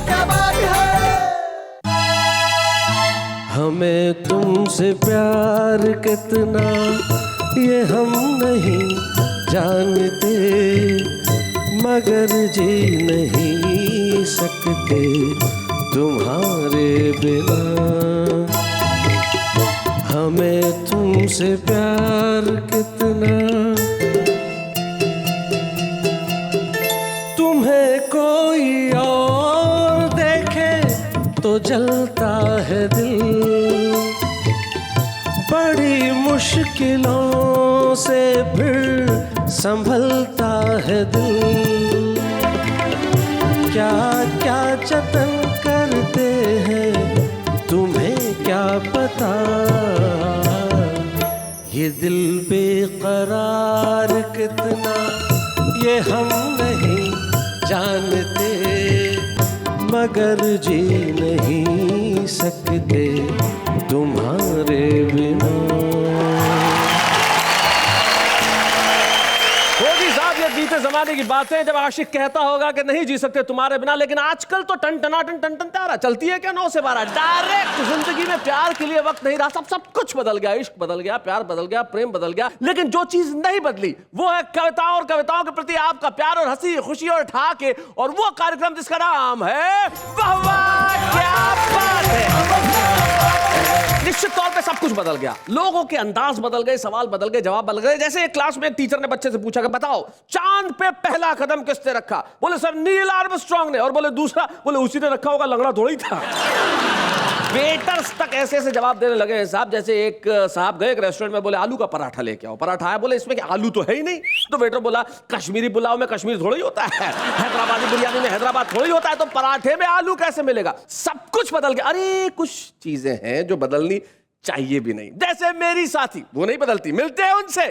क्या बात है। हमें तुमसे प्यार कितना ये हम नहीं जानते, मगर जी नहीं सकते तुम्हारे बिना। हमें तुमसे प्यार कितना, तुम्हें कोई और देखे तो जलता है दिल, बड़ी मुश्किलों से फिर संभलता है दिल। क्या क्या जतन करते हैं तुम्हें क्या पता, ये दिल बेकरार कितना ये हम नहीं जानते, मगर जी नहीं सकते तुम्हारे बिना। होगी साहब ये बीते जमाने की बातें जब आशिक कहता होगा कि नहीं जी सकते तुम्हारे बिना, लेकिन आजकल तो टन टनाटन टन टन तारा चलती है क्या 9 से 12 डायरेक्ट। जिंदगी में प्यार के लिए वक्त नहीं रहा, सब कुछ बदल गया, इश्क बदल गया, प्यार बदल गया, प्रेम बदल गया, लेकिन जो चीज नहीं बदली वो है कविताओं और कविताओं के प्रति आपका प्यार और हंसी खुशी और ठहाके, और वो कार्यक्रम जिसका नाम है वाह वाह क्या बात है। निश्चित तौर पे सब कुछ बदल गया, लोगों के अंदाज बदल गए, सवाल बदल गए, जवाब बदल गए। जैसे एक क्लास में एक टीचर ने बच्चे से पूछा कि बताओ चांद पे पहला कदम किसने रखा, बोले सर नील आर्मस्ट्रांग ने, और बोले दूसरा, बोले उसी ने रखा होगा, लंगड़ा थोड़ा ही था। वेटर्स तक ऐसे ऐसे जवाब देने लगे हैं साहब। जैसे एक साहब गए एक रेस्टोरेंट में, बोले आलू का पराठा लेके आओ, पराठा आया, बोले इसमें क्या आलू तो है ही नहीं। तो वेटर बोला कश्मीरी पुलाव में कश्मीर थोड़ा ही होता है, हैदराबादी बिरयानी में हैदराबाद थोड़ा ही होता है, तो पराठे में आलू कैसे मिलेगा। सब कुछ बदल गया। अरे कुछ चीजें हैं जो बदलनी चाहिए भी नहीं, जैसे मेरी साथी वो नहीं बदलती, मिलते हैं उनसे।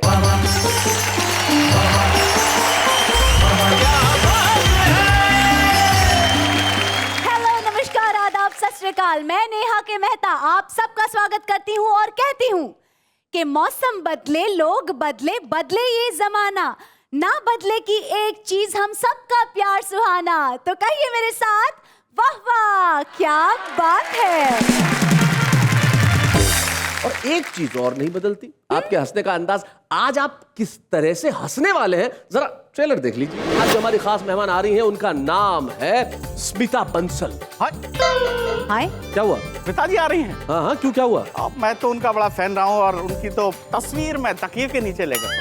हेलो, नमस्कार, आदाब, सत श्री अकाल। मैं नेहा के मेहता आप सबका स्वागत करती हूँ और कहती हूँ कि मौसम बदले, लोग बदले, बदले ये जमाना, ना बदले की एक चीज हम सबका प्यार सुहाना। तो कहिए मेरे साथ वाह वाह क्या बात है। और एक चीज और नहीं बदलती, आपके हंसने का अंदाज। आज आप किस तरह से हंसने वाले हैं जरा ट्रेलर देख लीजिए। आज जो हमारी खास मेहमान आ रही हैं उनका नाम है स्मिता बंसल। हाय, क्या हुआ? पिताजी आ रही हैं। हाँ हाँ, क्यों क्या हुआ? अब मैं तो उनका बड़ा फैन रहा हूँ और उनकी तो तस्वीर मैं तकिए के नीचे ले गया।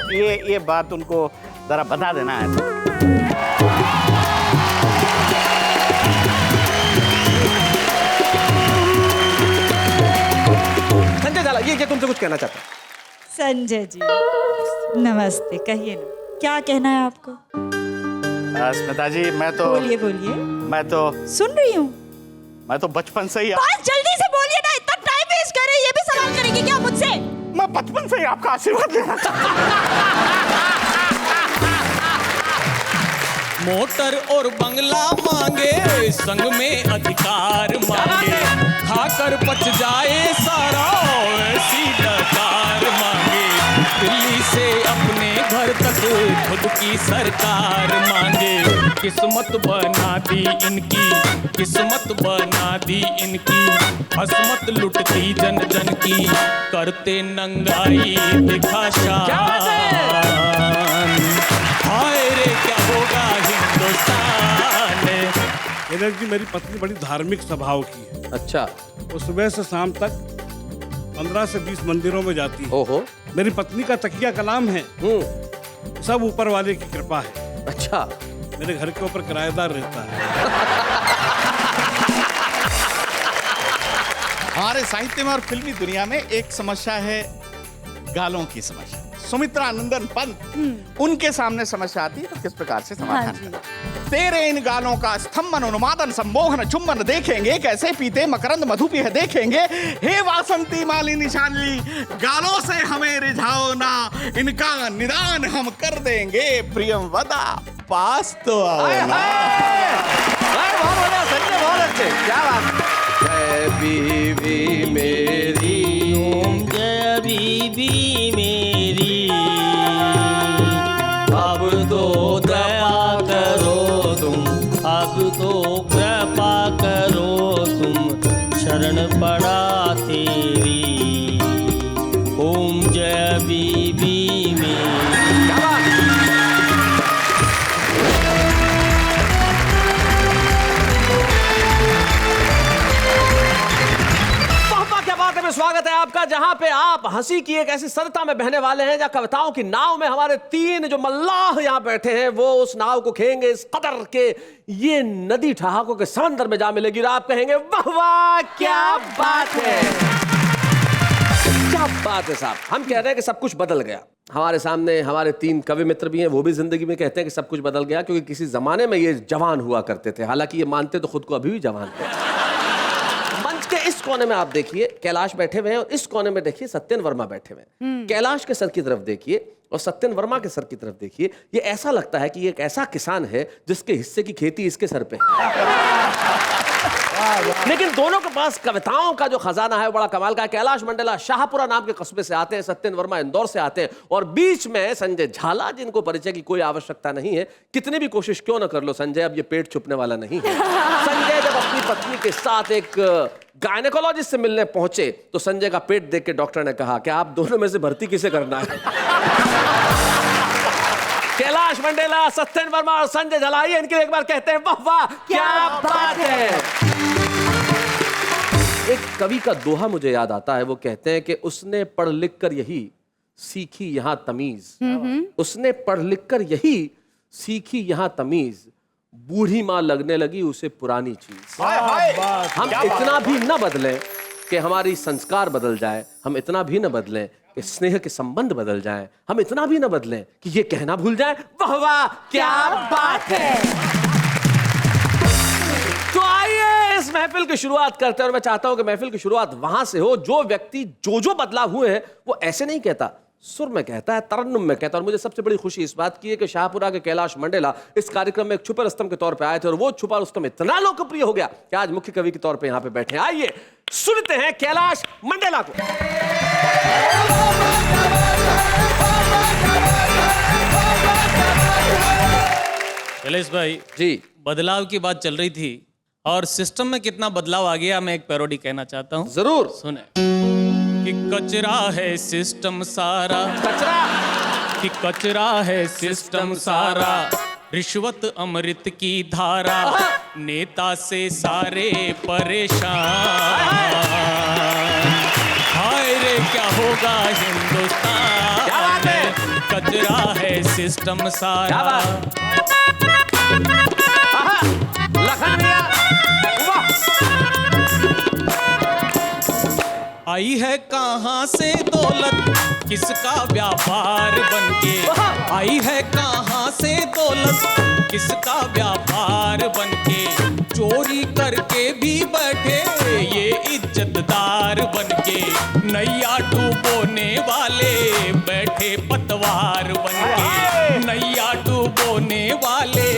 ये बात उनको जरा बता देना है। संजय झाला ये तुमसे कुछ कहना चाहता है। संजय जी नमस्ते, कहिए ना क्या कहना है आपको। स्मिता जी मैं तो बोलिए बोलिए, मैं तो सुन रही हूँ। मैं तो बचपन से ही बस जल्दी से बोलिए ना, इतना टाइम वेस्ट कर रहे हैं। ये भी सवाल करेंगे क्या मुझसे? मैं बचपन से ही आपका आशीर्वाद लेना चाहता मोटर और बंगला मांगे, संग में अधिकार मांगे, खाकर पच जाए सारा ऐसी डकार मांगे, दिल्ली से अपने घर तक खुद की सरकार मांगे। किस्मत बना दी इनकी, किस्मत बना दी इनकी, हसमत लुटती जन जन की, करते नंगाई दिखा शान। हाय रे क्या होगा हिंदुस्तान। एनर्जी मेरी पत्नी बड़ी धार्मिक स्वभाव की है। अच्छा। वो सुबह से शाम तक 15 से 20 मंदिरों में जाती है। ओहो। मेरी पत्नी का तकिया कलाम है सब ऊपर वाले की कृपा है। अच्छा। मेरे घर के ऊपर किराएदार रहता है। हमारे साहित्य में और फिल्मी दुनिया में एक समस्या है, गालों की समस्या। सुमित्रा नंदन पंत, उनके सामने समस्या आती है तो किस प्रकार से समाधान करते? तेरे इन गालों का स्तंभन उन्मादन सम्मोहन चुंबन देखेंगे, कैसे पीते मकरंद मधुपिह देखेंगे। हे वासंती मालिनी शालिनी, गालों से हमें रिझाओ ना, इनका निदान हम कर देंगे। प्रियम वदा पास तो आओ ना। बहुत अच्छे, क्या बात। जय बीवी मेरी, जय बीबी मेरी, अब तो दया करो तुम, अब तो कृपा शरण पड़ा तेरी, ओम जय बीबी मेरी। स्वागत है आपका, जहां पे आप हंसी की एक ऐसी सरता में बहने वाले हैं, जहां कविताओं की नाव में हमारे 3 जो मल्लाह यहां बैठे हैं वो उस नाव को खेंगे इस कदर के ये नदी ठहाकों के समंदर में जा मिलेगी और आप कहेंगे वाह वाह क्या बात है, क्या बात है साहब। हम कह रहे हैं कि सब कुछ बदल गया। हमारे सामने हमारे 3 कवि मित्र भी हैं, वो भी जिंदगी में कहते हैं कि सब कुछ बदल गया, क्योंकि किसी जमाने में ये जवान हुआ करते थे। हालांकि ये मानते तो खुद को अभी भी जवान थे। के इस कोने में आप देखिए कैलाश बैठे हुए हैं और इस कोने में देखिए सत्यन वर्मा बैठे हुए हैं। कैलाश के सर की तरफ देखिए और सत्यन वर्मा के सर की तरफ देखिए। ये ऐसा लगता है कि ये एक ऐसा किसान है जिसके हिस्से की खेती इसके सर पे है। लेकिन दोनों के पास कविताओं का जो खजाना है बड़ा कमाल का है। कैलाश मंडेला शाहपुरा नाम के कस्बे से आते हैं, सत्यन वर्मा इंदौर से आते हैं और बीच में संजय झाला, जिनको परिचय की कोई आवश्यकता नहीं है। कितनी भी कोशिश क्यों ना कर लो संजय, अब ये पेट छुपने वाला नहीं है। संजय जब अपनी पत्नी के साथ एक गायनेकोलॉजिस्ट से मिलने पहुंचे तो संजय का पेट देख के डॉक्टर ने कहा कि आप दोनों में से भर्ती किसे करना है। कैलाश मंडेला, सत्यन वर्मा और संजय झाला, इनके एक बार कहते हैं वाह वाह क्या बात है। एक कवि का दोहा मुझे याद आता है, वो कहते हैं कि उसने पढ़ लिख कर यही सीखी यहां तमीज, उसने पढ़ लिख कर यही सीखी यहां तमीज, बूढ़ी मां लगने लगी उसे पुरानी चीज। हम इतना भी न बदलें कि हमारी संस्कार बदल जाए, हम इतना भी न बदलें कि स्नेह के संबंध बदल जाएं, हम इतना भी न बदलें कि ये कहना भूल जाएं वाह वाह क्या बात है। तो आइए इस महफिल की शुरुआत करते हैं और मैं चाहता हूं कि महफिल की शुरुआत वहां से हो जो व्यक्ति जो बदलाव हुए हैं वो ऐसे नहीं कहता, सुर में कहता है, तरन्नुम में कहता है। और मुझे सबसे बड़ी खुशी इस बात की है कि शाहपुरा के कैलाश मंडेला इस कार्यक्रम में एक छुपे रुस्तम के तौर पे आए थे और वो छुपा रुस्तम इतना लोकप्रिय हो गया कि आज मुख्य कवि के तौर पे यहाँ पे बैठे हैं। आइए सुनते हैं कैलाश मंडेला को। कैलाश भाई जी, बदलाव की बात चल रही थी और सिस्टम में कितना बदलाव आ गया, मैं एक पैरोडी कहना चाहता हूँ। जरूर सुने कि कचरा है सिस्टम सारा, कचरा कि कचरा है सिस्टम सारा, रिश्वत अमृत की धारा, नेता से सारे परेशान, हाय रे क्या होगा हिंदुस्तान, क्या बात है? कचरा है सिस्टम सारा। लखन भैया वाह। आई है कहां से दौलत किसका व्यापार बनके, आई है कहां से दौलत किसका व्यापार बनके, चोरी करके भी बैठे ये इज्जतदार बनके, नैया डूबोने वाले बैठे पतवार बनके, नैया डूबोने वाले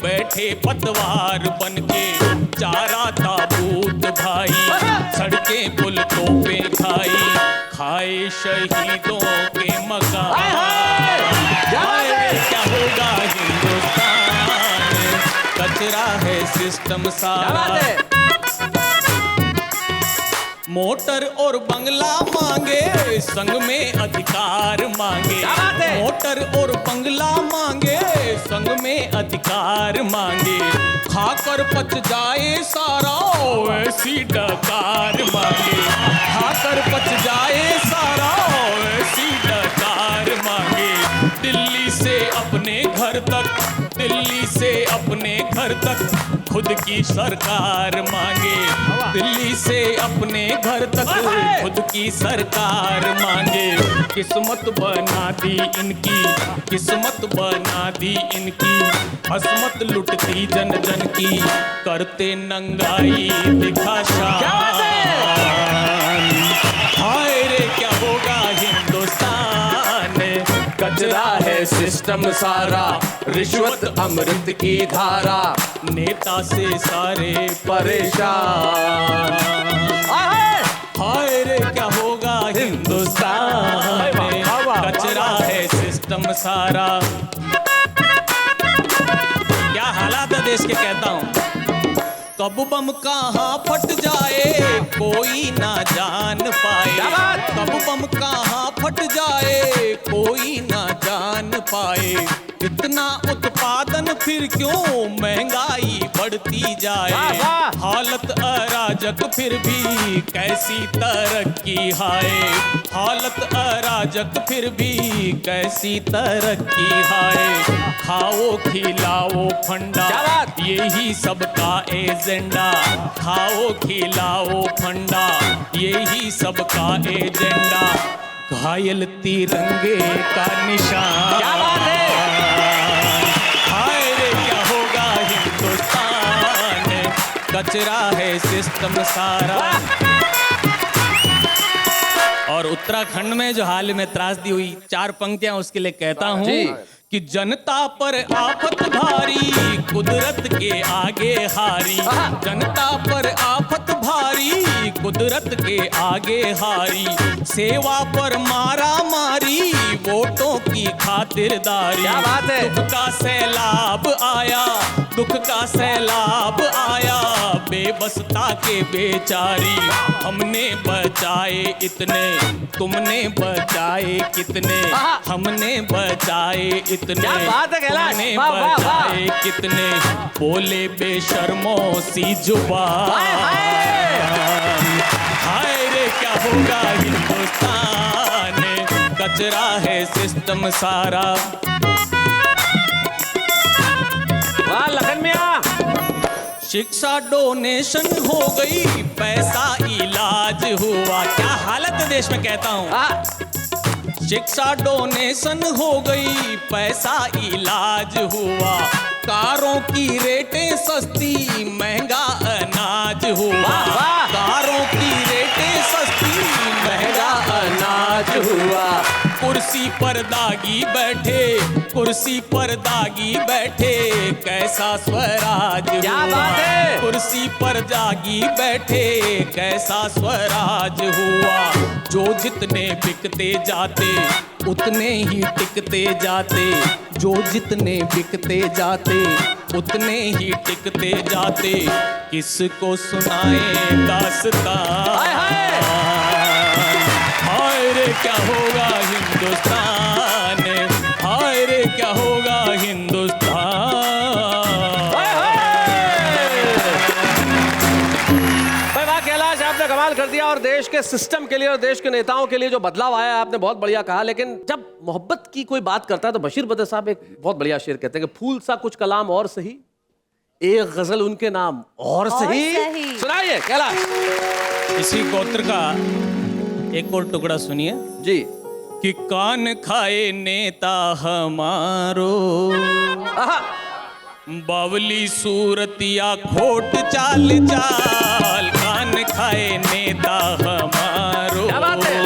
बैठे पतवार बनके, चारा ताबूत भाई सड़कें पुल तोपें खाई, खाए शहीदों के मकान, क्या होगा हिंदुस्तान, कचरा है सिस्टम सारा। मोटर और बंगला मांगे संग में अधिकार मांगे, मोटर और बंगला मांगे संग में अधिकार मांगे, खाकर पच जाए सारा ऐसी डकार मांगे, खाकर पच जाए सारा ऐसी डकार मांगे, दिल्ली से अपने घर तक, दिल्ली से अपने घर तक खुद की सरकार मांगे, दिल्ली से अपने घर तक खुद की सरकार मांगे, किस्मत बना दी इनकी, किस्मत बना दी इनकी, असमत लुटती जन जन की, करते नंगाई दिखा शान, हाय रे क्या होगा हिंदुस्तान, कचरा है सिस्टम सारा, रिश्वत अमृत की धारा, नेता से सारे परेशान, हाय रे क्या होगा हिंदुस्तान, कचरा है सिस्टम सारा। क्या हालात है देश के कहता हूं। कब बम कहाँ फट जाए कोई ना जान पाए। क्या बात? कब बम कहाँ फट जाए कोई ना जान पाए। इतना उत्पादन फिर क्यों महंगाई बढ़ती जाए। वाह, वाह। हालत अराजक फिर भी कैसी तरक्की हाय। हालत अराजक फिर भी कैसी तरक्की हाय। खाओ खिलाओ फंडा क्या बात? यही सबका एजेंडा। खाओ खिलाओ फंडा यही सबका एजेंडा। घायल तिरंगे का निशान। क्या बात है? हाय रे क्या होगा हिंदुस्तान। कचरा है सिस्टम सारा। और उत्तराखंड में जो हाल में त्रासदी हुई, 4 पंक्तियां उसके लिए कहता हूँ जी। कि जनता पर आफत भारी कुदरत के आगे हारी। जनता पर आफत भारी कुदरत के आगे हारी। सेवा पर मारा मारी वोटों की खातिरदारी। क्या बात है? दुख का सैलाब आया, दुख का सैलाब आया बेबसता के बेचारी। हमने बचाए इतने तुमने बचाए कितने। हमने बचाए इतने क्या बात है कैलाश? तुमने वाह, वाह, वाह। बचाए कितने। बोले बेशर्मों सी जुबान। हाय रे क्या होगा हिंदुस्तान। कचरा है सिस्टम सारा। वाह लखन मियां। शिक्षा डोनेशन हो गई पैसा इलाज हुआ। क्या हालत है देश में कहता हूँ। शिक्षा डोनेशन हो गई पैसा इलाज हुआ। कारों की रेटें सस्ती महंगा अनाज हुआ। वाह। कारों की रेटें सस्ती महंगा अनाज हुआ। कुर्सी पर दागी बैठे, कुर्सी पर दागी बैठे कैसा स्वराज हुआ। क्या बात है? कुर्सी पर जागी बैठे कैसा स्वराज हुआ। जो जितने बिकते जाते उतने ही टिकते जाते। जो जितने बिकते जाते उतने ही टिकते जाते। किसको सुनाए दास्तां। हाय, हाय। हाय रे क्या होगा हिंदुस्तान। हाय रे क्या होगा हिंदुस्तान। भाई वाह कैलाश, आपने कमाल कर दिया। और देश के सिस्टम के लिए और देश के नेताओं के लिए जो बदलाव आया आपने बहुत बढ़िया कहा। लेकिन जब मोहब्बत की कोई बात करता है तो बशीर बद्र साहब एक बहुत बढ़िया शेर कहते हैं कि फूल सा कुछ कलाम और सही, एक गजल उनके नाम और सही। सही। सुनाइए कैलाश इसी गोत्र का एक और टुकड़ा सुनिए जी। कि कान खाए नेता हमारो आहा। बावली सूरतिया खोट चाल चाल। कान खाए नेता हमारो क्या बात है?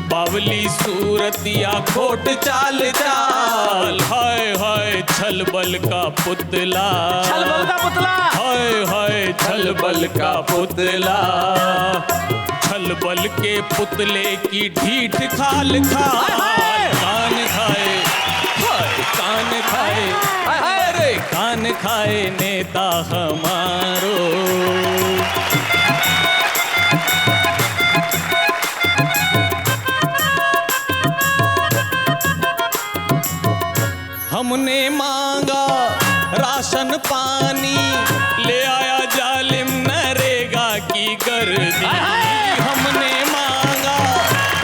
बावली सूरतिया खोट चाल चाल। हाय हाय छल बल का पुतला। छल बल का पुतला। हाय हाय छल बल का पुतला। छल बल के पुतले की ढीठ खाल खाल। कान खाए हाय कान खाए अरे कान खाए नेता हमारो। हमने मांगा राशन पानी ले आया जालिम नरेगा की गर्दी। हमने मांगा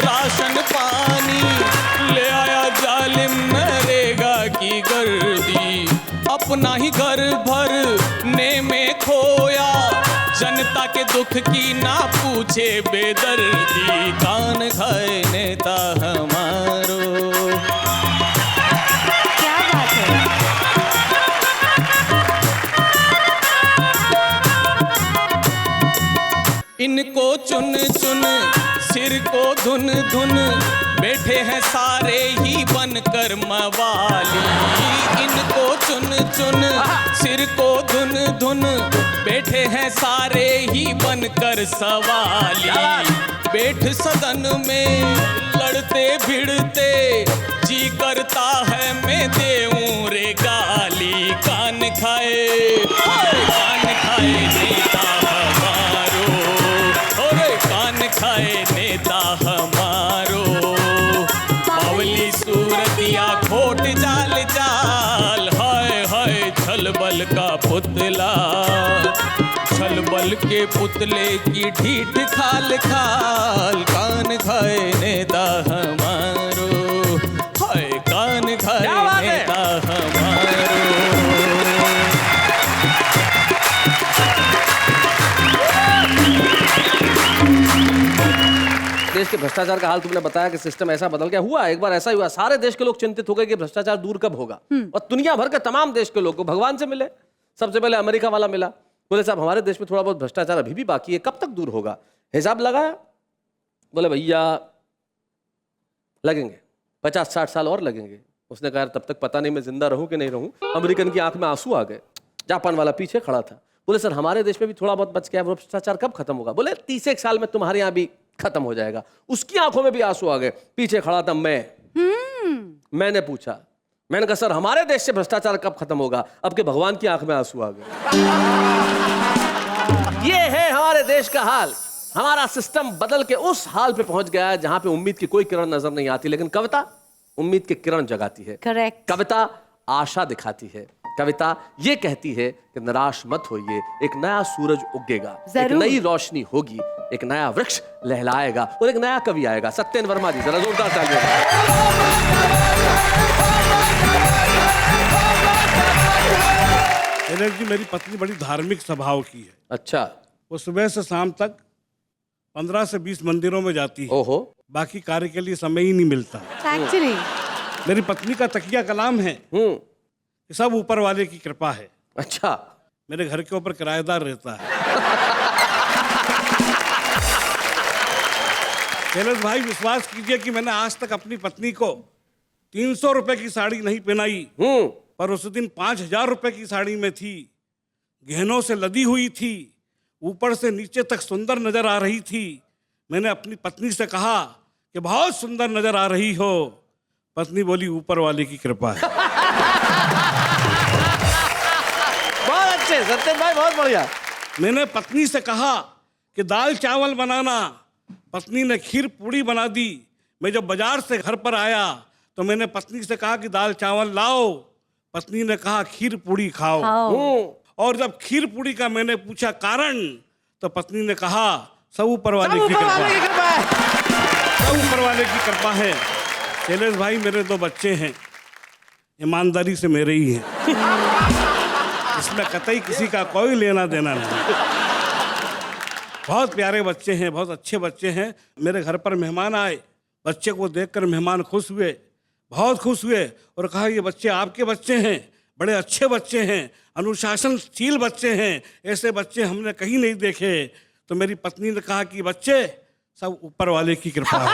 राशन पानी ले आया जालिम नरेगा की गर्दी। अपना ही घर भरने में खोया जनता के दुख की ना पूछे बेदर्दी। कान खाए नेता हमारो। क्या बात है? इनको चुन चुन सिर को धुन धुन बैठे हैं सारे ही बनकर मवाली। इनको चुन चुन सिर को धुन धुन बैठे हैं सारे ही बनकर सवाली। बैठ सदन में लड़ते भिड़ते जी करता है मैं देऊं रे गाली। कान खाए कान खाए खाए नेता हमारो, अरे कान खाए नेता हमारो। बावली सूरतिया खोट जाल जाल, हाय हाय छलबल का पुतला, छलबल के पुतले की ढीठ खाल खाल। कान खाए नेता हमारो, हाय कान खाए क्या बात है? नेता हमारो। देश के भ्रष्टाचार का हाल तुमने बताया कि सिस्टम ऐसा बदल गया। हुआ एक बार ऐसा ही हुआ, सारे देश के लोग चिंतित हो गए कि भ्रष्टाचार दूर कब होगा, और दुनिया भर के तमाम देश के लोग को भगवान से मिले। सबसे पहले अमेरिका वाला मिला, बोले साहब हमारे देश में थोड़ा बहुत भ्रष्टाचार अभी भी बाकी है, कब तक दूर होगा? हिसाब लगाया, बोले भैया लगेंगे 50-60 साल और लगेंगे। उसने कहा तब तक पता नहीं मैं जिंदा रहूं कि नहीं रहूं। अमेरिकन की आंख में आंसू आ गए। जापान वाला पीछे खड़ा था, बोले सर हमारे देश में भी थोड़ा बहुत बच गया, वो भ्रष्टाचार कब खत्म होगा? बोले 30 साल में तुम्हारे यहाँ भी खत्म हो जाएगा। उसकी आंखों में भी आंसू आ गए। पीछे खड़ा था मैंने पूछा, मैंने कहा सर हमारे देश से भ्रष्टाचार कब खत्म होगा? अब के भगवान की आंख में आंसू आ गए। ये है हमारे देश का हाल। हमारा सिस्टम बदल के उस हाल पे पहुंच गया है जहां पे उम्मीद की कोई किरण नजर नहीं आती, लेकिन कविता उम्मीद की किरण जगाती है। करेक्ट। कविता आशा दिखाती है। कविता ये कहती है कि निराश मत होइए, एक नया सूरज उगेगा, एक जरूर। नई रोशनी होगी, एक नया वृक्ष लहलाएगा और एक नया कवि आएगा। सत्येन वर्मा जी जरा जोरदार तालियां। शैलेश जी, मेरी पत्नी बड़ी धार्मिक स्वभाव की है। अच्छा। वो सुबह से शाम तक 15 से 20 मंदिरों में जाती है। ओहो। बाकी कार्य के लिए समय ही नहीं मिलता। एक्चुअली मेरी पत्नी का तकिया कलाम है कि सब ऊपर वाले की कृपा है। अच्छा। मेरे घर के ऊपर किराएदार रहता है। शैलेश भाई, विश्वास कीजिए कि मैंने आज तक अपनी पत्नी को 300 रुपए की साड़ी नहीं पहनाई, पर उस दिन 5000 रुपए की साड़ी में थी, गहनों से लदी हुई थी, ऊपर से नीचे तक सुंदर नजर आ रही थी। मैंने अपनी पत्नी से कहा कि बहुत सुंदर नजर आ रही हो। पत्नी बोली ऊपर वाले की कृपा है। बहुत अच्छे सत्येन भाई, बहुत बढ़िया। मैंने पत्नी से कहा कि दाल चावल बनाना, पत्नी ने खीर पूड़ी बना दी। मैं जब बाजार से घर पर आया तो मैंने पत्नी से कहा कि दाल चावल लाओ, पत्नी ने कहा खीर पूड़ी खाओ। और जब खीर पूड़ी का मैंने पूछा कारण, तो पत्नी ने कहा सब ऊपर वाले की कृपा है, सब ऊपर वाले की कृपा है। शैलेश भाई, मेरे 2 बच्चे हैं, ईमानदारी से मेरे ही हैं, इसमें कतई किसी का कोई लेना देना नहीं। बहुत प्यारे बच्चे हैं, बहुत अच्छे बच्चे हैं। मेरे घर पर मेहमान आए, बच्चे को देखकर मेहमान खुश हुए, बहुत खुश हुए, और कहा ये बच्चे आपके बच्चे हैं, बड़े अच्छे बच्चे हैं, अनुशासनशील बच्चे हैं, ऐसे बच्चे हमने कहीं नहीं देखे। तो मेरी पत्नी ने कहा कि बच्चे सब ऊपर वाले की कृपा है।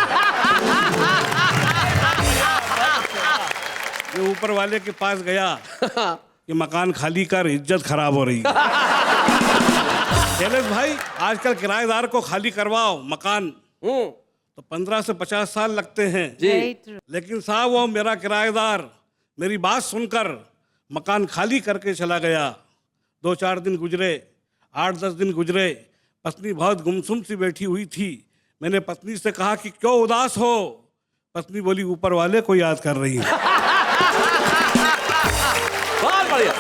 ये ऊपर वाले के पास गया कि मकान खाली कर, इज्जत खराब हो रही है। शैलेश भाई, आजकल किराएदार को खाली करवाओ मकान तो 15 से 50 साल लगते हैं जी। लेकिन साहब वो मेरा किराएदार मेरी बात सुनकर मकान खाली करके चला गया। 2-4 दिन गुजरे, 8-10 दिन गुजरे, पत्नी बहुत गुमसुम सी बैठी हुई थी। मैंने पत्नी से कहा कि क्यों उदास हो? पत्नी बोली ऊपर वाले को याद कर रही है। बहुत बढ़िया।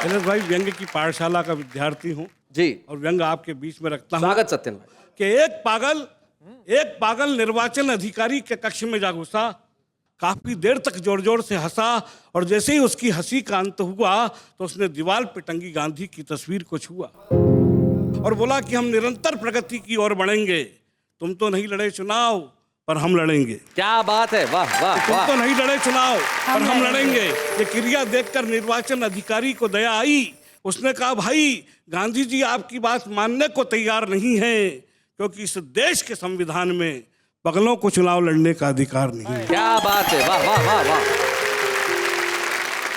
शैलेश भाई, व्यंग की पाठशाला का विद्यार्थी हूँ जी। और व्यंग आपके बीच में रखता हूँ स्वागत सत्येन भाई। कि एक पागल निर्वाचन अधिकारी के कक्ष में जा घुसा, काफी देर तक जोर जोर से हंसा, और जैसे ही उसकी हंसी का अंत हुआ तो उसने दीवार पे टंगी गांधी की तस्वीर को छुआ और बोला कि हम निरंतर प्रगति की ओर बढ़ेंगे। तुम तो नहीं लड़े चुनाव, पर हम लड़ेंगे। क्या बात है, वाह वाह तुम वाह। तो नहीं लड़े चुनाव, पर हम लड़ेंगे। ये क्रिया देखकर निर्वाचन अधिकारी को दया आई। उसने कहा भाई, गांधी जी आपकी बात मानने को तैयार नहीं है, क्योंकि इस देश के संविधान में पगलों को चुनाव लड़ने का अधिकार नहीं है। क्या बात है, वाह वाह वाह वाह।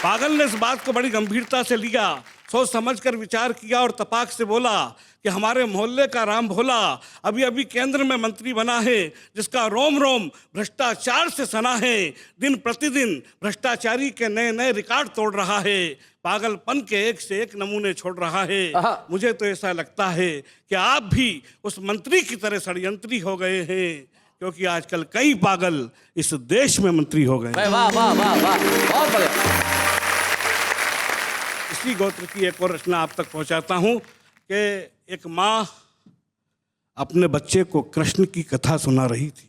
पागल ने इस बात को बड़ी गंभीरता से लिया, सोच समझकर विचार किया और तपाक से बोला कि हमारे मोहल्ले का राम भोला अभी अभी केंद्र में मंत्री बना है, जिसका रोम रोम भ्रष्टाचार से सना है, दिन प्रतिदिन भ्रष्टाचारी के नए नए रिकॉर्ड तोड़ रहा है, पागलपन के एक से एक नमूने छोड़ रहा है। मुझे तो ऐसा लगता है कि आप भी उस मंत्री की तरह षड्यंत्री हो गए हैं, क्योंकि आजकल कई पागल इस देश में मंत्री हो गए। वाह वाह वाह वाह, बहुत बढ़िया। इसी गोत्र की एक और रचना आप तक पहुंचाता हूं कि एक माँ अपने बच्चे को कृष्ण की कथा सुना रही थी।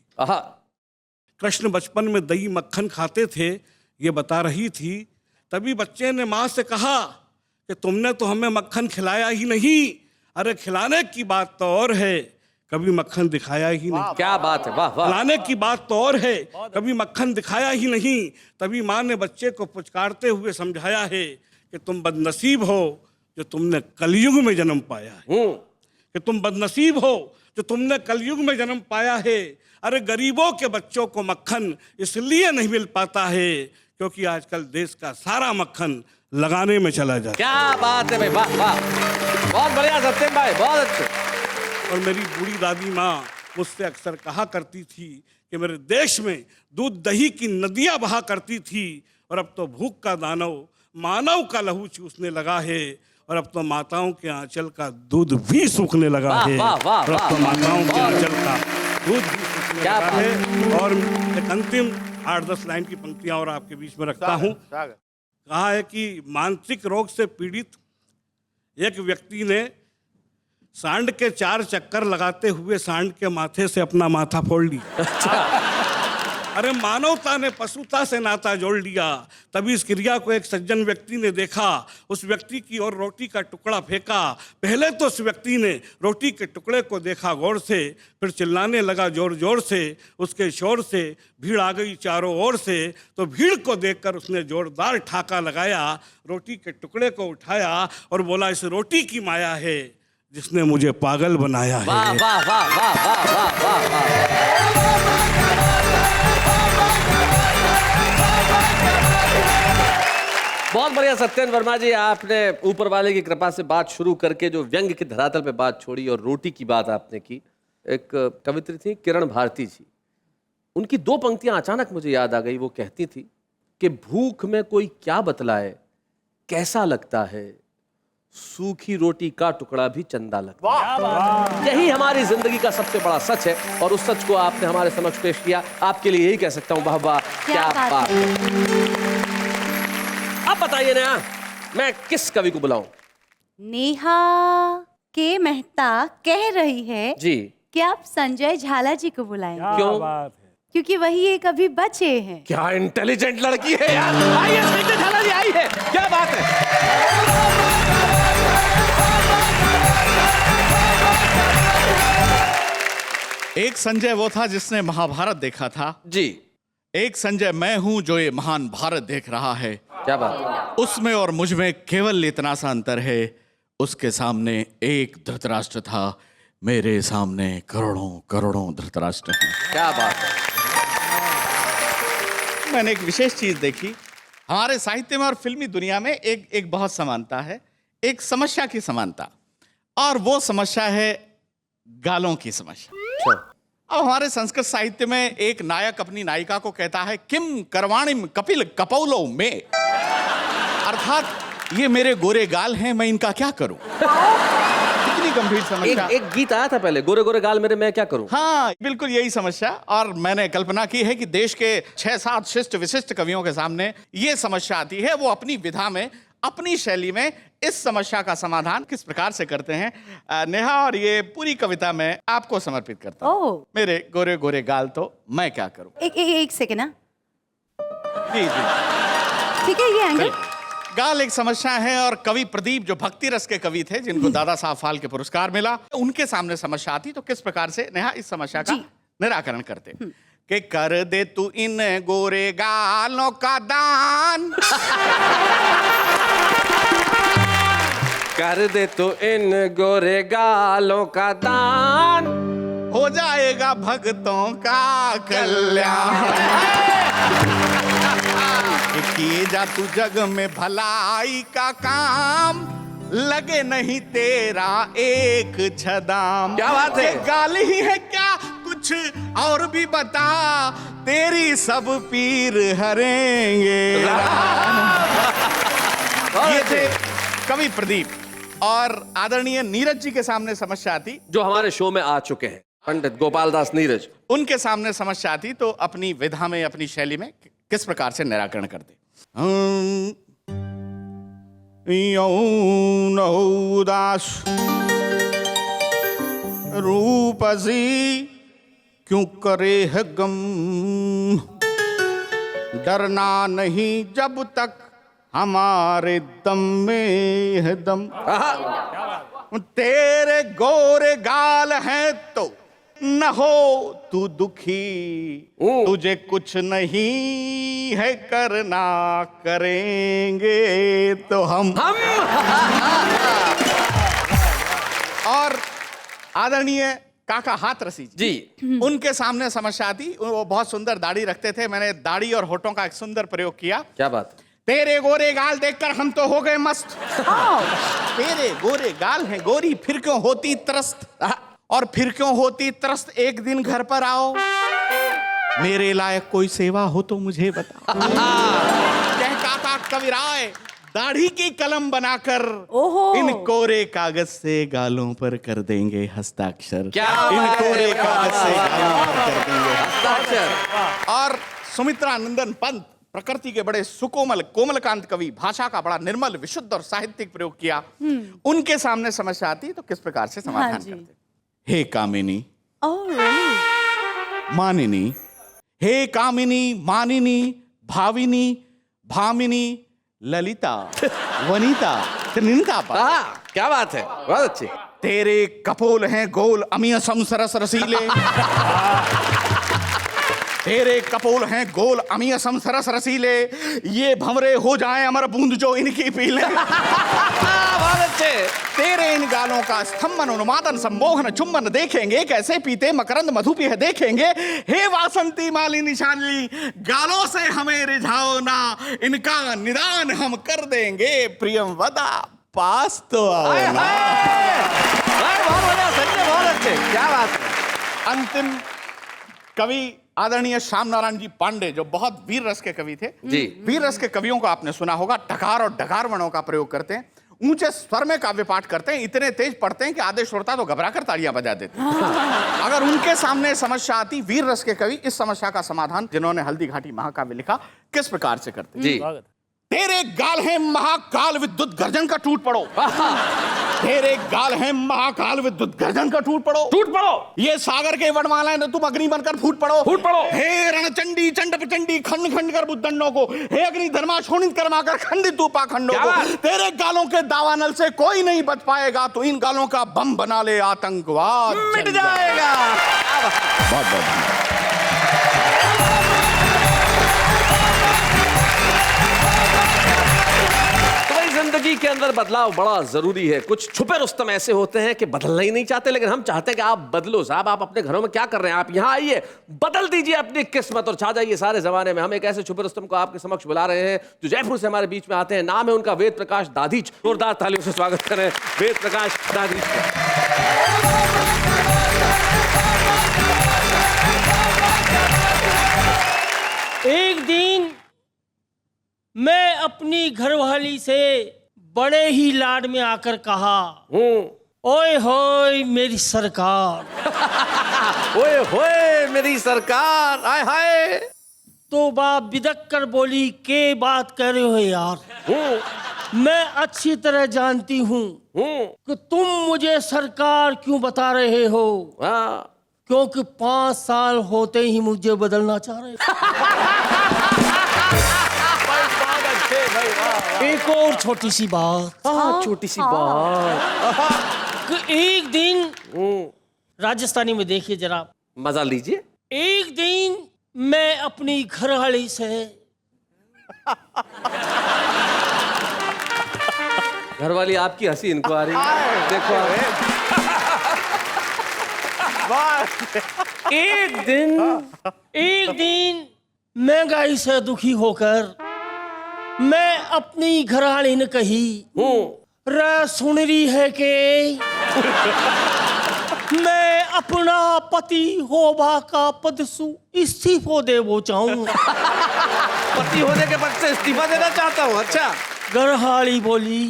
कृष्ण बचपन में दही मक्खन खाते थे, ये बता रही थी। तभी बच्चे ने माँ से कहा कि तुमने तो हमें मक्खन खिलाया ही नहीं। अरे खिलाने की बात तो और है, कभी मक्खन दिखाया ही नहीं। क्या बात है, वाह वाह। खिलाने की बात तो और है, कभी मक्खन दिखाया ही नहीं। तभी माँ ने बच्चे को पुचकारते हुए समझाया है कि तुम बदनसीब हो जो तुमने कलयुग में जन्म पाया है, कि तुम बदनसीब हो जो तुमने कलयुग में जन्म पाया है। अरे गरीबों के बच्चों को मक्खन इसलिए नहीं मिल पाता है क्योंकि आजकल देश का सारा मक्खन लगाने में चला जाता है। क्या बात है भाई, वाह वाह, बहुत बढ़िया सत्यम भाई, बहुत अच्छे। और मेरी बूढ़ी दादी माँ मुझसे अक्सर कहा करती थी कि मेरे देश में दूध दही की नदियाँ बहा करती थी, और अब तो भूख का दानव मानव का लहू चूसने लगा है, और अब तो माताओं के आंचल का दूध भी सूखने लगा है। और अब तो माताओं के आंचल का दूध भी सूखने लगा है। और एक अंतिम 8-10 लाइन की पंक्तियां और आपके बीच में रखता हूँ। कहा है कि मानसिक रोग से पीड़ित एक व्यक्ति ने सांड के 4 चक्कर लगाते हुए सांड के माथे से अपना माथा फोड़ लिया। अरे मानवता ने पशुता से नाता जोड़ लिया। तभी इस क्रिया को एक सज्जन व्यक्ति ने देखा, उस व्यक्ति की ओर रोटी का टुकड़ा फेंका। पहले तो उस व्यक्ति ने रोटी के टुकड़े को देखा गौर से, फिर चिल्लाने लगा जोर जोर से। उसके शोर से भीड़ आ गई चारों ओर से, तो भीड़ को देखकर उसने जोरदार ठाका लगाया, रोटी के टुकड़े को उठाया और बोला, इस रोटी की माया है जिसने मुझे पागल बनाया है। वाह वाह वाह वाह वाह वाह वाह वाह। बहुत बढ़िया सत्येंद्र वर्मा जी, आपने ऊपर वाले की कृपा से बात शुरू करके जो व्यंग के धरातल पे बात छोड़ी और रोटी की बात आपने की। एक कवित्री थी किरण भारती जी, उनकी 2 पंक्तियां अचानक मुझे याद आ गई। वो कहती थी कि भूख में कोई क्या बतलाए, कैसा लगता है, सूखी रोटी का टुकड़ा भी चंदा लगता है। यही हमारी जिंदगी का सबसे बड़ा सच है, और उस सच को आपने हमारे समक्ष पेश किया। आपके लिए यही कह सकता हूँ, वाह वाह, क्या बात है। अब बताइए नेहा, मैं किस कवि को बुलाऊं? नेहा के मेहता कह रही है जी कि आप संजय झाला जी को बुलाएं। क्यों? क्योंकि वही एक अभी बचे हैं। क्या इंटेलिजेंट लड़की है यार। आइए संजय झाला जी, आई है, क्या बात है। एक संजय वो था जिसने महाभारत देखा था जी, एक संजय मैं हूं जो ये महान भारत देख रहा है। क्या बात है। उसमें और मुझ में केवल इतना सा अंतर है, उसके सामने एक धृतराष्ट्र था, मेरे सामने करोड़ों करोड़ों धृतराष्ट्र हैं। क्या बात है। मैंने एक विशेष चीज देखी, हमारे साहित्य में और फिल्मी दुनिया में एक बहुत समानता है, एक समस्या की समानता, और वो समस्या है गालों की समस्या। अब हमारे संस्कृत साहित्य में एक नायक अपनी नायिका को कहता है, किम करवाणिम कपिल कपौलो में, अर्थात ये मेरे गोरे गाल हैं, मैं इनका क्या करूं। कितनी गंभीर समस्या। एक गीत आया था पहले, गोरे गोरे गाल मेरे, मैं क्या करूं। हाँ, बिल्कुल यही समस्या। और मैंने कल्पना की है कि देश के 6-7 शिष्ट विशिष्ट कवियों के सामने ये समस्या आती है, वो अपनी विधा में, अपनी शैली में इस समस्या का समाधान किस प्रकार से करते हैं। नेहा, और ये पूरी कविता मैं आपको समर्पित करता हूँ। मेरे गोरे गोरे गाल तो मैं क्या करूं। एक सेकेंड ना, जी जी, ठीक है, ये एंगल। गाल एक समस्या है, और कवि प्रदीप जो भक्ति रस के कवि थे, जिनको दादा साहब फाल्के के पुरस्कार मिला, उनके सामने समस्या आती तो किस प्रकार से नेहा इस समस्या का निराकरण करते कि कर दे तू इन गोरे गालों का दान, कर दे तो इन गोरे गालों का दान, हो जाएगा भक्तों का कल्याण। कि किए जा तू जग में भलाई का काम, लगे नहीं तेरा एक छदाम। क्या बात है? ये गाल ही है क्या, कुछ और भी बता, तेरी सब पीर हरेंगे। ये थे कवि प्रदीप। और आदरणीय नीरज जी के सामने समस्या आती, जो हमारे शो में आ चुके हैं, पंडित गोपाल दास नीरज। उनके सामने समस्या आती तो अपनी विधा में, अपनी शैली में किस प्रकार से निराकरण करते। यौन उदास रूपसी क्यों करे है गम, डरना नहीं जब तक हमारे दम में है दम। तेरे गोरे गाल हैं तो न हो तू दुखी, तुझे कुछ नहीं है करना, करेंगे तो हम। और आदरणीय काका हाथरसी जी, उनके सामने समस्या आती। वो बहुत सुंदर दाढ़ी रखते थे, मैंने दाढ़ी और होठों का एक सुंदर प्रयोग किया। क्या बात? तेरे गोरे गाल देखकर हम तो हो गए मस्त। तेरे गोरे गाल हैं गोरी, फिर क्यों होती त्रस्त, और फिर क्यों होती त्रस्त, एक दिन घर पर आओ, मेरे लायक कोई सेवा हो तो मुझे बता। कह काका कविराय, दाढ़ी की कलम बनाकर इन कोरे कागज से गालों पर कर देंगे हस्ताक्षर। क्या इन बात है? कोरे कागज से गालों पर कर देंगे हस्ताक्षर। और सुमित्रा नंदन पंत, प्रकृति के बड़े सुकोमल कोमलकांत कवि, भाषा का बड़ा निर्मल विशुद्ध और साहित्यिक प्रयोग किया। उनके सामने समस्या आती तो किस प्रकार से समाधान करते। हे कामिनी, मानिनी, हे कामिनी, मानिनी, भाविनी, भामिनी, ललिता, वनिता, त्रिनिता। क्या बात है, बहुत अच्छी। तेरे कपोल हैं गोल अमीय सरस रसीले, तेरे कपोल हैं गोल अमीय सरस रसीले, ये भंवरे हो जाएं अमर बूंद जो इनकी पी लें। बहुत अच्छे। तेरे इन गालों का स्तंभन उन्मादन सम्मोहन चुंबन देखेंगे, कैसे पीते मकरंद मधु पी है देखेंगे। हे वासंती मालिनी शालिनी, गालों से हमें रिझाओ ना, इनका निदान हम कर देंगे। प्रियम वदा पास तो आओ ना। बहुत बढ़िया, सच में बहुत अच्छे। क्या बात है। अंतिम कवि आदरणीय श्याम नारायण जी पांडे, जो बहुत वीर रस के कवि थे जी। वीर रस के कवियों को आपने सुना होगा, टकार और डकार वर्णों का प्रयोग करते हैं, ऊंचे स्वर में काव्य पाठ करते हैं, इतने तेज पढ़ते हैं कि आधे श्रोता तो घबराकर तालियां बजा देते हैं। अगर उनके सामने समस्या आती, वीर रस के कवि इस समस्या का समाधान, जिन्होंने हल्दी घाटी महाकाव्य लिखा, किस प्रकार से करते जी। तेरे गाल है महाकाल विद्युत गर्जन का टूट पड़ो। तेरे गाल है महाकाल विद्युत गर्जन का टूट पड़ो। टूट पड़ो। ये सागर के वनमाला ने तुम अग्नि बनकर फूट पड़ो। फूट पड़ो। हे रणचंडी चंड प्रचंडी खंड खंड कर बुद्धंडों को, हे अग्नि धर्मा शोणित कर्माकर खंडित तू पाखंडों को। तेरे गालों के दावानल से कोई नहीं बच पाएगा, तो इन गालों का बम बना ले आतंकवाद मिट जाएगा। बहुत बहुत जिंदगी के अंदर बदलाव बड़ा जरूरी है। कुछ छुपे रुस्तम ऐसे होते हैं कि बदलना ही नहीं चाहते, लेकिन हम चाहते हैं कि आप बदलो। साहब, आप अपने घरों में क्या कर रहे हैं? आप यहाँ आइए, बदल दीजिए अपनी किस्मत और छा जाइए सारे जमाने में। हम एक ऐसे छुपे रुस्तम को आपके समक्ष बुला रहे हैं जो जयपुर से हमारे बीच में आते हैं। नाम है उनका वेद प्रकाश दाधीच। जोरदार तालियों से स्वागत करें वेद प्रकाश दाधीच का। एक दिन मैं अपनी घरवाली से बड़े ही लाड में आकर कहा, ओए होए मेरी सरकार। ओए होए मेरी सरकार, आय हाय। तो बाप बिदक कर बोली, के बात कर रहे हो यार? मैं अच्छी तरह जानती हूँ कि तुम मुझे सरकार क्यों बता रहे हो। क्योंकि 5 साल होते ही मुझे बदलना चाह रहे एक और छोटी सी बात। छोटी सी बात। कि एक दिन राजस्थानी में देखिए जरा, मजा लीजिए। एक दिन मैं अपनी घरवाली से घरवाली आपकी हंसी इनको आ रही है, देखो। एक दिन महंगाई से दुखी होकर मैं अपनी घरानी ने कही रे सुन रही है के मैं अपना पति होबा का पद सु इस्तीफो देवो चाहूंगा। पति होने के पद से इस्तीफा देना चाहता हूँ। अच्छा, घरहाली बोली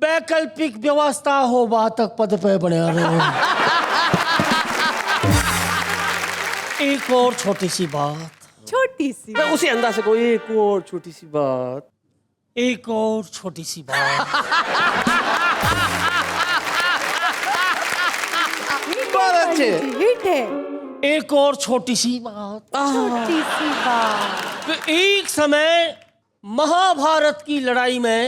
वैकल्पिक व्यवस्था होबा तक पद पे बने रहो। एक और छोटी सी बात, छोटी सी मैं उसी अंदाज से कोई एक और छोटी सी बात। एक और छोटी सी बात। बहुत अच्छे। हिट है। एक और छोटी सी बात। छोटी सी बात। कि एक समय महाभारत की लड़ाई में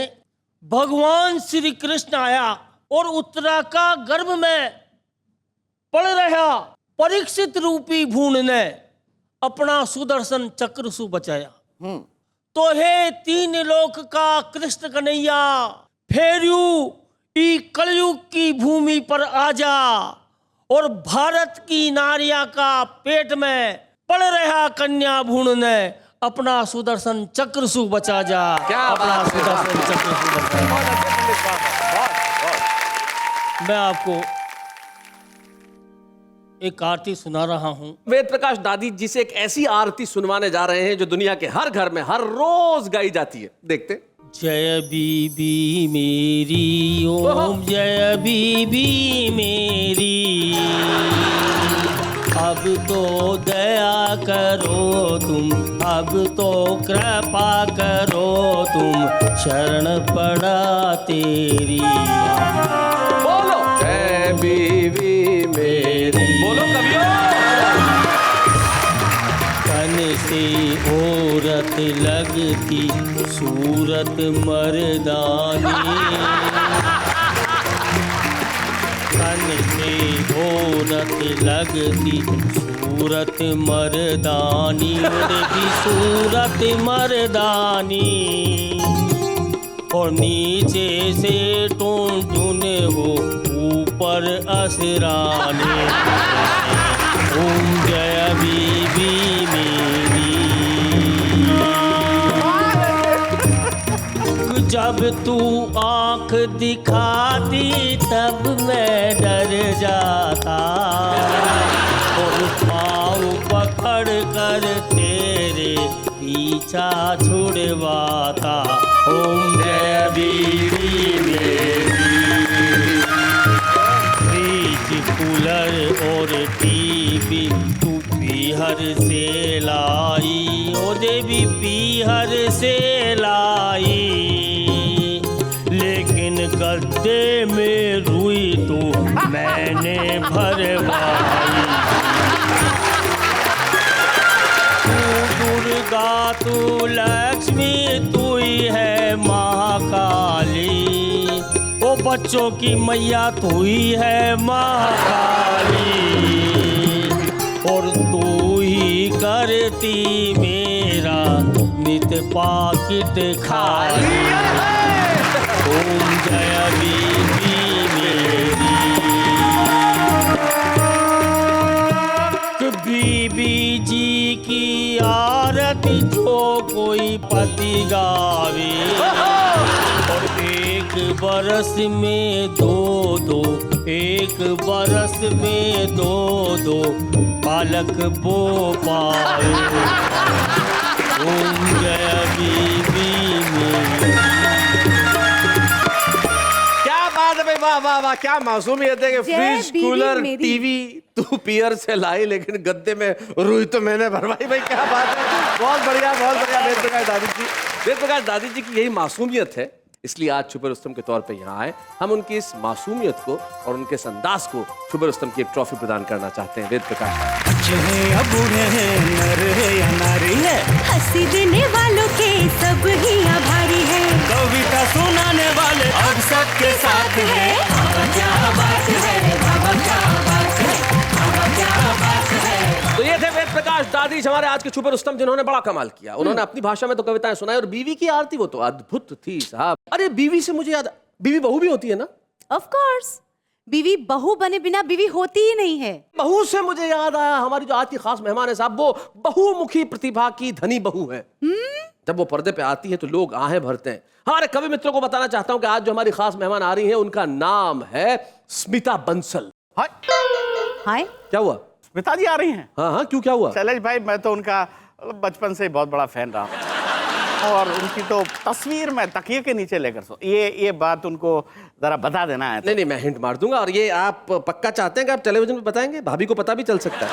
भगवान श्री कृष्ण आया और उत्तरा का गर्भ में पड़ रहा परीक्षित रूपी भूण ने अपना सुदर्शन चक्र सु बचाया। तो हे तीन लोक का कृष्ण कन्हैया फेरू ई कलयुग की भूमि पर आजा और भारत की नारिया का पेट में पड़ रहा कन्या भ्रूण ने अपना सुदर्शन चक्र सु बचा जा। क्या अपना बात है, सुदर्शन चक्र सु बचा जा। मैं आपको एक आरती सुना रहा हूं। वेद प्रकाश दादी जी से एक ऐसी आरती सुनवाने जा रहे हैं जो दुनिया के हर घर में हर रोज गाई जाती है। देखते। जय बीबी मेरी ओम जय बीबी मेरी, अब तो दया करो तुम, अब तो कृपा करो तुम, शरण पड़ा तेरी। बोलो जय बीवी मेरी, बोलो कवियो। तन से औरत लगती सूरत मर्दानी, तन से औरत लगती सूरत मर्दानी, की सूरत मर्दानी, और नीचे से टून हो ऊपर असरानी। ओम जय बीबी मेरी। जब तू आंख दिखाती तब मैं डर जाता, और पाँव पकड़ कर तेरे पीछा छुड़वाता। ओम जय बीबी मेरी। फ्रिज कूलर और टीवी तू पीहर से लाई, ओ देवी पीहर से लाई, लेकिन गद्दे में रुई तो मैंने भरवाई। तू दुर्गा तू लक्ष्मी तू ही है महाकाली, ओ बच्चों की मैया तू ही है महाकाली, और तू ही करती मेरा नित पाकिट खाली। ओम जय बीबी मेरी। बीबी जी की आरती जो कोई पति गावे, और एक बरस में दो दो, एक बरस में दो दो बालक बो पाए। ओम जय बीबी मेरी। क्या बात है भाई, वाह वाह वाह, क्या मासूमियत है कि जय फ्रिज बीवी कूलर मेरी। टीवी तू पियर से लाई, लेकिन गद्दे में रुई तो मैंने भरवाई। भाई क्या बात है, बहुत बढ़िया बहुत बढ़िया। वेद प्रकाश दादी जी, वेद प्रकाश दादी जी की यही मासूमियत है, इसलिए आज छुपे रुस्तम के तौर पे यहाँ आए। हम उनकी इस मासूमियत को और उनके इस अंदाज को छुपे रुस्तम की एक ट्रॉफी प्रदान करना चाहते हैं। वेद प्रकाश बच्चे हैं या बूढ़े हैं, नर है या नारी है, हंसी देने वालों के सब ही आभारी है, कविता सुनाने वाले अब सबके साथ है। बाबा क्या बात है, बाबा क्या बात है, बाबा क्या बात है। तो ये थे वेद प्रकाश दादी हमारे आज के छुपे रुस्तम, जिन्होंने बड़ा कमाल किया। उन्होंने अपनी भाषा में तो कविताएं सुनाई, और बीवी की आरती वो तो अद्भुत थी साहब। अरे बीवी से मुझे याद, बीवी बहू भी होती है ना? ऑफ कोर्स, बीवी बहू बने बिना बीवी होती ही नहीं है। बहू से मुझे याद आया, हमारी जो आज की खास मेहमान है साहब, वो बहुमुखी प्रतिभा की धनी बहू है। जब वो पर्दे पे आती है तो लोग आहें भरते हैं। हमारे कवि मित्रों को बताना चाहता हूं कि आज जो हमारी खास मेहमान आ रही हैं उनका नाम है स्मिता बंसल। हाय, हाय क्या हुआ? स्मिता जी आ रही हैं? हाँ हाँ, क्यों, क्या हुआ? शैलेश भाई, मैं तो उनका बचपन से बहुत बड़ा फैन रहा और उनकी तो तस्वीर मैं तकिए के नीचे लेकर सो, ये बात उनको जरा बता देना है। नहीं, मैं हिंट मार दूंगा। और ये आप पक्का चाहते हैं कि आप टेलीविजन पे बताएंगे? भाभी को पता भी चल सकता है।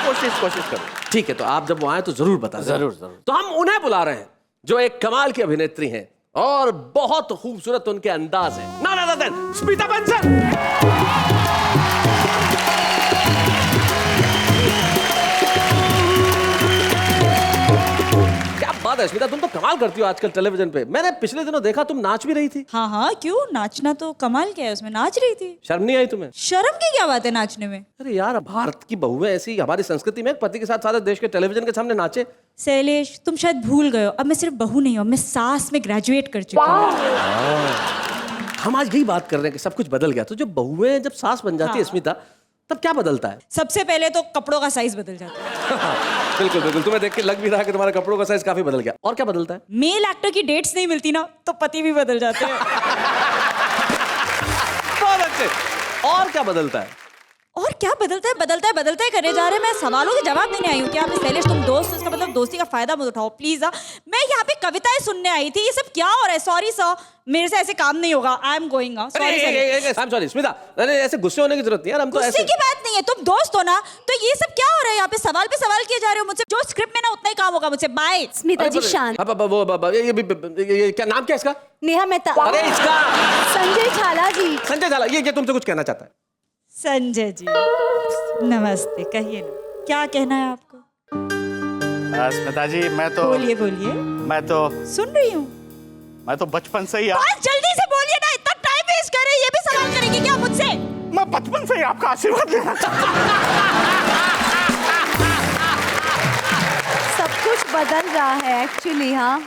कोशिश करो। ठीक है, तो आप जब वो आए तो जरूर बता देना। जरूर। तो हम उन्हें बुला रहे हैं जो एक कमाल की अभिनेत्री हैं और बहुत खूबसूरत उनके अंदाज है। None other than Smita Bansal. क्या बात है स्मिता, तुम तो कमाल करती हो आजकल टेलीविजन पे। मैंने पिछले दिनों देखा तुम नाच भी रही थी। हाँ हाँ, क्यों, नाचना तो कमाल क्या है, उसमें नाच रही थी। शर्म नहीं आई तुम्हें? शर्म की क्या बात है नाचने में? अरे यार, भारत की बहुएं ऐसी, हमारी संस्कृति में पति के साथ सारे देश के टेलीविजन के सामने नाचे। शैलेश, तुम शायद भूल गए हो, अब मैं सिर्फ बहू नहीं हूँ, मैं सास में ग्रेजुएट कर चुकी हूँ। हम आज यही बात कर रहे हैं कि सब कुछ बदल गया। तो जब बहुएं जब सास बन जाती है स्मिता, तब क्या बदलता है? सबसे पहले तो कपड़ों का साइज बदल जाता है। बिल्कुल, तुम्हें देख के लग भी रहा है कि तुम्हारे कपड़ों का साइज काफी बदल गया। और क्या बदलता है? मेल एक्टर की डेट्स नहीं मिलती ना, तो पति भी बदल जाते हैं। बहुत अच्छे। और क्या बदलता है? और क्या बदलता है करे जा रहे हैं। मैं सवालों के जवाब देने आई हूँ। क्या शैलेश तुम दोस्त हो, इसका मतलब दोस्ती का फायदा मत उठाओ प्लीज। मैं यहाँ पे कविताएं सुनने आई थी। ये सब क्या हो रहा है? सॉरी सर, मेरे से ऐसे काम नहीं होगा। I am going. Sorry Smita, ऐसे गुस्से होने की जरूरत नहीं यार, हम तो गुस्से की बात नहीं है, तुम दोस्त हो ना। तो ये सब क्या हो रहा है यहाँ पे? सवाल पे सवाल किए जा रहे हो मुझसे। जो स्क्रिप्ट में ना उतना ही काम होगा मुझसे। बाय। स्मिता जी शांत। ये क्या नाम क्या है इसका? नेहा मेहता। अरे इसका संजय झाला जी। संजय झाला, ये तुमसे कुछ कहना चाहता है। संजय जी नमस्ते, कहिए ना, क्या कहना है आपको? स्मिता जी, मैं तो सुन रही हूँ। मैं तो बचपन से ही बस जल्दी से बोलिए ना, इतना टाइम वेस्ट कर रहे हैं। ये भी सवाल करेंगे क्या मुझसे? मैं बचपन से ही आपका आशीर्वाद लेना चाहता सब कुछ बदल रहा है एक्चुअली। हाँ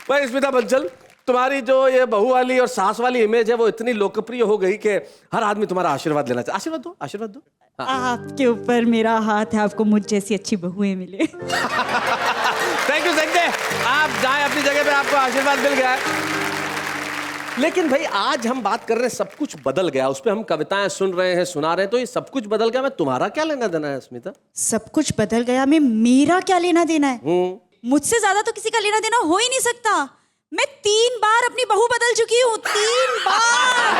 भाई स्मिता बंसल, तुम्हारी जो ये बहू वाली और सास वाली इमेज है वो इतनी लोकप्रिय हो गई कि हर आदमी तुम्हारा आशीर्वाद लेना चाहता है। आशीर्वाद दो। आपके ऊपर मेरा हाथ है, आपको मुझ जैसी अच्छी बहुएं मिले। थैंक यू संजय, आप जाएं अपनी जगह पे, आपको आशीर्वाद मिल गया है। लेकिन भाई आज हम बात कर रहे हैं सब कुछ बदल गया, उस पर हम कविताएं सुन रहे हैं, सुना रहे हैं, तो ये सब कुछ बदल गया, मैं तुम्हारा क्या लेना देना है स्मिता? सब कुछ बदल गया, मैं मेरा क्या लेना देना है? मुझसे ज्यादा तो किसी का लेना देना हो ही नहीं सकता। मैं 3 बार अपनी बहू बदल चुकी हूँ, 3 बार।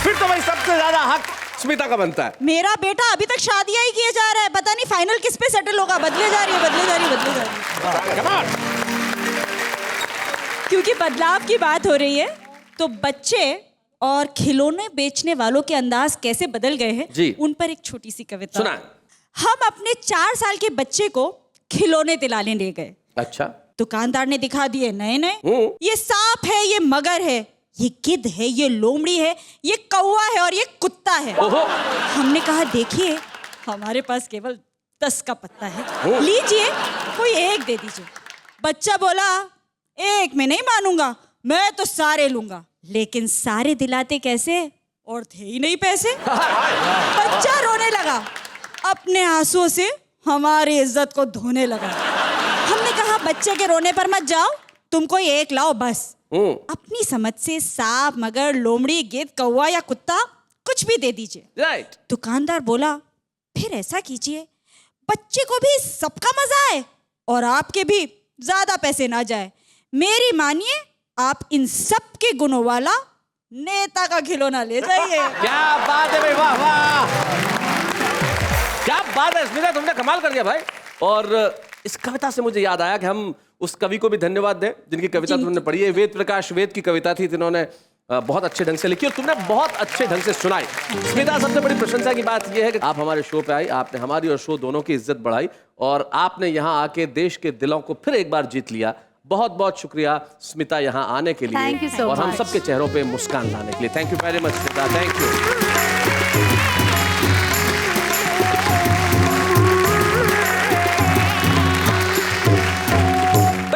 फिर तो भाई सबसे ज्यादा हक स्मिता का बनता है। मेरा बेटा अभी तक शादियां ही किए जा रहा है, पता नहीं फाइनल किस पे सेटल होगा। बदले जा रही है। क्योंकि बदलाव की बात हो रही है, तो बच्चे और खिलौने बेचने वालों के अंदाज कैसे बदल गए हैं, उन पर एक छोटी सी कविता सुना। हम अपने 4 साल के बच्चे को खिलौने दिलाने ले गए। अच्छा। दुकानदार ने दिखा दिए नए, ये सांप है, ये मगर है, ये गिद्ध है, ये लोमड़ी है, ये कौवा है और ये कुत्ता है। हमने कहा देखिए हमारे पास केवल 10 का पत्ता है, लीजिए कोई एक दे दीजिए। बच्चा बोला एक में नहीं मानूंगा, मैं तो सारे लूंगा। लेकिन सारे दिलाते कैसे, और थे ही नहीं पैसे। बच्चा रोने लगा, अपने आंसुओं से हमारी इज्जत को धोने लगा। हमने कहा बच्चे के रोने पर मत जाओ, तुम कोई एक लाओ बस। अपनी समझ से सांप, मगर, लोमड़ी, गिद्ध, कौवा या कुत्ता कुछ भी दे दीजिए। राइट। दुकानदार बोला फिर ऐसा कीजिए, बच्चे को भी सबका मजा आए और आपके भी ज्यादा पैसे ना जाए। मेरी मानिए, आप इन सब के गुणों वाला नेता का खिलौना ले जाइए। क्या बात है भाई, वाह वाह, क्या बात है स्मिता, तुमने कमाल कर दिया भाई। और इस कविता से मुझे याद आया कि हम उस कवि को भी धन्यवाद दें जिनकी कविता तुमने पढ़ी है। वेद प्रकाश वेद की कविता थी, जिन्होंने बहुत अच्छे ढंग से लिखी और तुमने बहुत अच्छे ढंग से सुनाई। स्मिता, सबसे बड़ी प्रशंसा की बात यह है कि आप हमारे शो पे आई, आपने हमारी और शो दोनों की इज्जत बढ़ाई और आपने यहाँ आके देश के दिलों को फिर एक बार जीत लिया। बहुत बहुत शुक्रिया स्मिता यहाँ आने के लिए। Thank you so और हम much. सबके चेहरों पे मुस्कान लाने के लिए। Thank you very much Smita, thank you.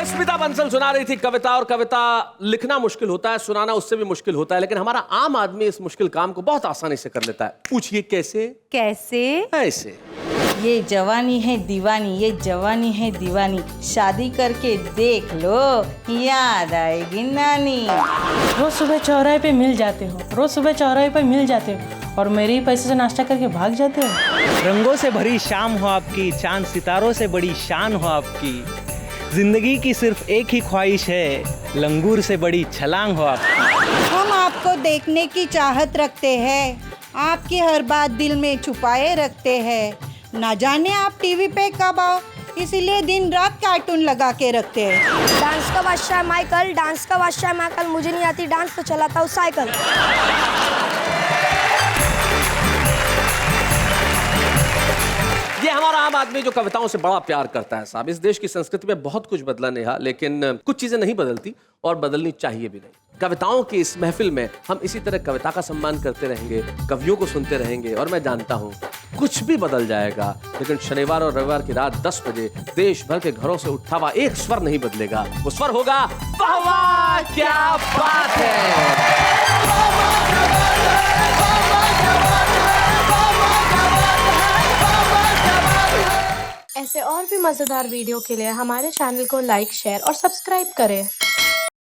Smita Bansal सुना रही थी कविता, और कविता लिखना मुश्किल होता है, सुनाना उससे भी मुश्किल होता है, लेकिन हमारा आम आदमी इस मुश्किल काम को बहुत आसानी से कर लेता है। पूछिए कैसे? कैसे? ऐसे। ये जवानी है दीवानी, ये जवानी है दीवानी, शादी करके देख लो, याद आएगी नानी। रोज सुबह चौराहे पे मिल जाते हो, रोज सुबह चौराहे पे मिल जाते हो और मेरे ही पैसे से नाश्ता करके भाग जाते हो। रंगों से भरी शाम हो आपकी, चांद सितारों से बड़ी शान हो आपकी, जिंदगी की सिर्फ एक ही ख्वाहिश है, लंगूर से बड़ी छलांग हो आपकी। हम आपको देखने की चाहत रखते हैं, आपकी हर बात दिल में छुपाए रखते हैं। ना जाने आप टीवी पे कब आओ, इसीलिए दिन रात कार्टून लगा के रखते हैं। डांस का बादशाह है माइकल, डांस का बादशाह है माइकल, मुझे नहीं आती डांस तो चलाता हूँ साइकिल। ये हमारा आम आदमी जो कविताओं से बड़ा प्यार करता है साहब। इस देश की संस्कृति में बहुत कुछ बदला नेहा, लेकिन कुछ चीजें नहीं बदलती और बदलनी चाहिए भी नहीं। कविताओं की इस महफिल में हम इसी तरह कविता का सम्मान करते रहेंगे, कवियों को सुनते रहेंगे और मैं जानता हूँ कुछ भी बदल जाएगा, लेकिन शनिवार और रविवार की रात 10 बजे देश भर के घरों से उठा हुआ एक स्वर नहीं बदलेगा। वो स्वर होगा वाह वाह क्या बात है। ऐसे और भी मजेदार वीडियो के लिए हमारे चैनल को लाइक, शेयर और सब्सक्राइब करें।